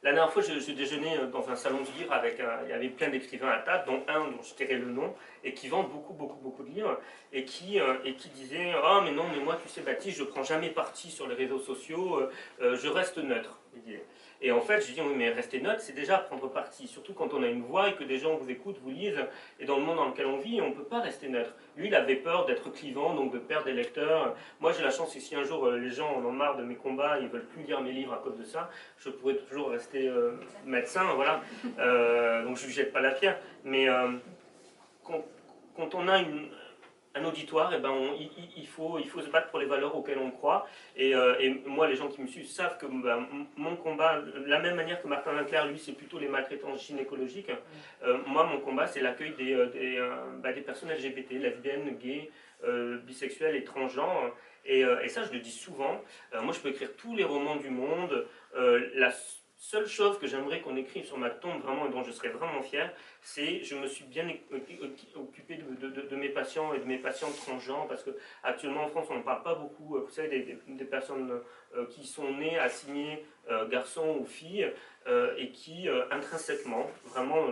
La dernière fois, je déjeunais dans un salon du livre avec il y avait plein d'écrivains à table, dont un dont je tairai le nom, et qui vend beaucoup de livres, et qui disait « Oh, mais non, mais moi, tu sais, Baptiste, je prends jamais parti sur les réseaux sociaux, je reste neutre. » Et en fait, je dis « Oui, mais rester neutre, c'est déjà prendre parti, surtout quand on a une voix et que des gens vous écoutent, vous lisent, et dans le monde dans lequel on vit, on ne peut pas rester neutre. » Lui, il avait peur d'être clivant, donc de perdre des lecteurs. Moi, j'ai la chance, si un jour les gens en ont marre de mes combats, ils veulent plus lire mes livres à cause de ça, je pourrais toujours rester médecin, voilà. Donc je ne lui jette pas la pierre. Mais quand, quand, on a un auditoire, eh ben il faut se battre pour les valeurs auxquelles on croit. Et moi, les gens qui me suivent savent que mon combat, de la même manière que Martin Winkler, lui, c'est plutôt les maltraitances gynécologiques. Moi, mon combat, c'est l'accueil des personnes LGBT, lesbiennes, gays, bisexuels et transgenres. Et ça, je le dis souvent. Moi, je peux écrire tous les romans du monde. La seule chose que j'aimerais qu'on écrive sur ma tombe, vraiment, et dont je serais vraiment fier, c'est je me suis bien occupé de mes patients et de mes patientes transgenres, parce qu'actuellement en France, on ne parle pas beaucoup, vous savez, des personnes qui sont nées assignées garçons ou filles, et qui, intrinsèquement, vraiment,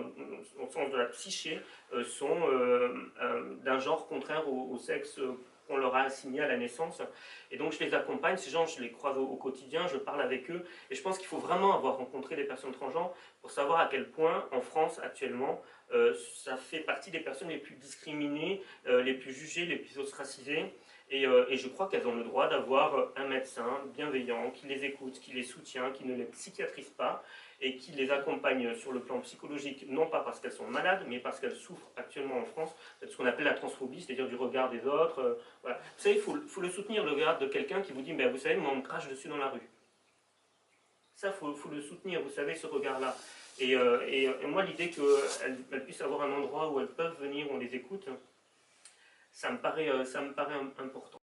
au sens de la psyché, sont d'un genre contraire au sexe qu'on leur a assigné à la naissance. Et donc je les accompagne, ces gens, je les croise au quotidien, je parle avec eux, et je pense qu'il faut vraiment avoir rencontré des personnes transgenres pour savoir à quel point, en France, actuellement, ça fait partie des personnes les plus discriminées, les plus jugées, les plus ostracisées. Et je crois qu'elles ont le droit d'avoir un médecin bienveillant qui les écoute, qui les soutient, qui ne les psychiatrise pas et qui les accompagne sur le plan psychologique, non pas parce qu'elles sont malades, mais parce qu'elles souffrent actuellement en France de ce qu'on appelle la transphobie, c'est-à-dire du regard des autres. Voilà. Vous savez, il faut le soutenir, le regard de quelqu'un qui vous dit « Vous savez, moi on me crache dessus dans la rue ». Ça, il faut le soutenir, vous savez, ce regard-là. Et moi, l'idée qu'elles puissent avoir un endroit où elles peuvent venir, où on les écoute, ça me paraît important.